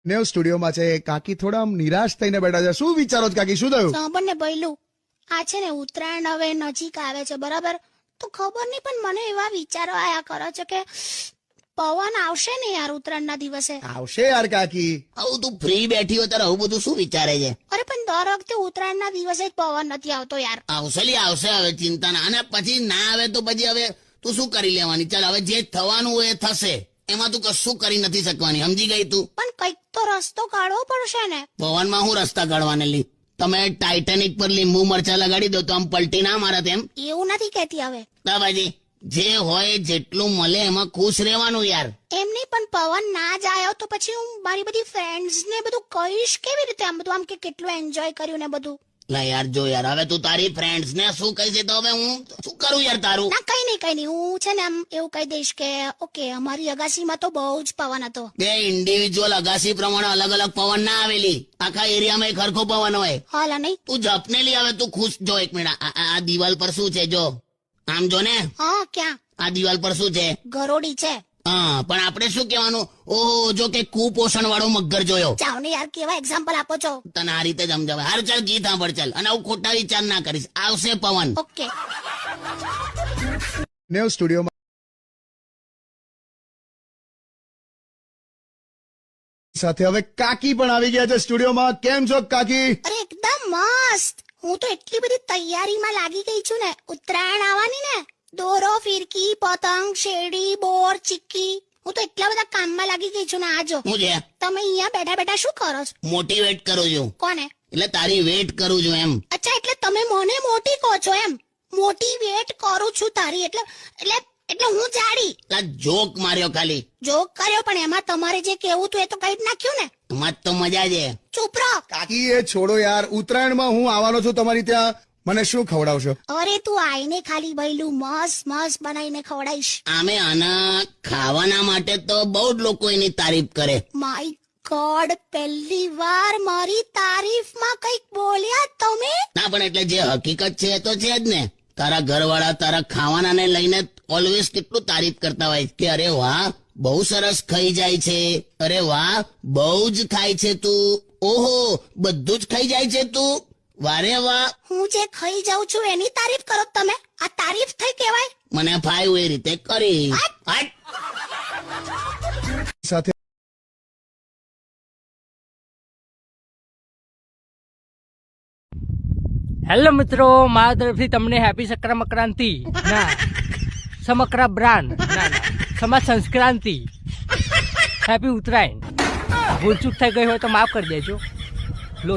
નેવ સ્ટુડિયોમાં છે કાકી થોડા આમ નિરાશ થઈને બેઠા છે. શું વિચારો છો કાકી, શું થયું? સાંભળ ને ભઈલું, આ છે ને ઉત્તરાયણ હવે નજીક આવે છે બરાબર, તો ખબર નહીં પણ મને એવા વિચારો આયા કરે છે કે પવન આવશે ને યાર ઉત્તરાયણના દિવસે. આવશે યાર કાકી. આવું તું ફ્રી બેઠી હોય ત્યારે આવું બધું શું વિચારે છે? અરે પણ દર વખતે ઉત્તરાયણના દિવસે જ પવન નથી આવતો યાર. આવશે લી આવશે, હવે ચિંતા ના. અને પછી ના આવે તો પછી હવે તું શું કરી લેવાની? ચાલ હવે જે થવાનું હોય એ થશે, એમાં તું કશું કરી નથી શકવાની, સમજી ગઈ તું? પણ કંઈક તો રસ્તો કાઢવો પડશે ને. પવનમાં હું રસ્તા કાઢવાને લી? તમે ટાઇટેનિક પર લીંબુ મરચા લગાડી દો તો આમ પલટી ના મારત એમ? એવું નથી કહેતી હવે. બાબાજી, જે હોય જેટલું મળે એમાં ખુશ રહેવાનું યાર. એમ નહીં, પણ પવન ના જ આવ્યો તો પછી હું મારી બધી ફ્રેન્ડ્સ ને બધું કહીશ કેવી રીતે? આમ બધું આમ કે કેટલું એન્જોય કર્યું ને બધું. લા યાર જો યાર, હવે તું તારી ફ્રેન્ડ્સ ને શું કહી છે તો હવે હું શું કરું યાર તારું? ના કઈ નહીં, હું છે ને આમ એવું કહી દઈશ કે ઓકે અમારી અગાસીમાં તો બહુ જ પવન હતો. બે ઇન્ડિવિજ્યુઅલ અગાસી પ્રમાણે અલગ અલગ પવન ના આવેલી, આખા એરિયામાં એક હરખો પવન હોય. હાલા નહીં. તું જપને લી, હવે તું ખુશ. જો એક મિનિટ, આ દિવાલ પર શું છે? જો આમ જો ને, હા ક્યાં? આ દિવાલ પર શું છે? ગરોડી છે. હા, પણ આપણે શું કહેવાનું? ઓહો, જો કે કુપોષણ વાળો મગર જોયો. જાઓ ને યાર, કેવા એક્ઝામ્પલ આપો છો. તને આ રીતે સમજાવે. હારું ચાલ ગીત સાંભળ ચાલ, અને આવું ખોટા વિચાર ના કરીશ. આવશે પવન. ઓકે. નેવ સ્ટુડિયોમાં સાથે હવે કાકી પણ આવી ગયા છે સ્ટુડિયોમાં. કેમ છો કાકી? અરે એકદમ મસ્ત. હું તો એટલી બધી તૈયારીમાં લાગી ગઈ છું ને, ઉત્તરાયણ આવવાની ને. દોરો, ફિરકી, પતંગ, શેરડી, બોર, ચીક્કી, હું તો એટલા બધા કામમાં લાગી ગઈ છું ને. આજો હું છે તમે અહીંયા બેઠા બેઠા શું કરો છો? મોટિવેટ કરું છું. કોને? એટલે તારી વેટ કરું છું એમ. અચ્છા, એટલે તમે મને મોટી કહો છો એમ? મોટિવેટ કરું છું તારી એટલે એટલે એટલે હું જાડી લા જોક માર્યો ખાલી. જોક કર્યો, પણ એમાં તમારે જે કેવું હતું એ તો કઈ જ નાખ્યું ને. મત તો મજા છે. ચૂપ રહો. કાકી એ છોડો યાર, ઉત્તરાયણમાં હું આવવાનો છું તમારી ત્યાં. મને શું ખવડાવશો? અરે તું આઈને ખાલી ભઈલું મસ્ત મસ્ત બનાવીને ખવડાવીશ. આમે આના ખાવાના માટે તો બહુ જ લોકો એની તારીફ કરે. માય ગોડ, પહેલી વાર મારી તારીફમાં કંઈક બોલ્યા તમે. ના પણ એટલે જે હકીકત છે એ તો છે જ ને. તારા ઘરવાળા તારા ખાવાનાને લઈને ઓલવેઝ કેટલું તારીફ કરતા હોય કે અરે વાહ બહુ સરસ ખાઈ જાય છે, અરે વાહ બહુ જ ખાય છે તું, ઓહો બધું જ ખાઈ જાય છે તું, વારે વાહ. હું જે ખાઈ જાઉં છું એની તારીફ કરો તમે? આ તારીફ થઈ કહેવાય? મને ફાયું એ રીતે કરી. હટ. સાથે હેલો મિત્રો, મારા તરફથી તમને હેપી સંક્રાંતિ. ના, સમકરા બ્રાન્ડ. ના, સમા સંક્રાંતિ. હેપી ઉત્તરાયણ. ભૂલચૂક થઈ ગઈ હોય તો માફ કરી દેજો. લો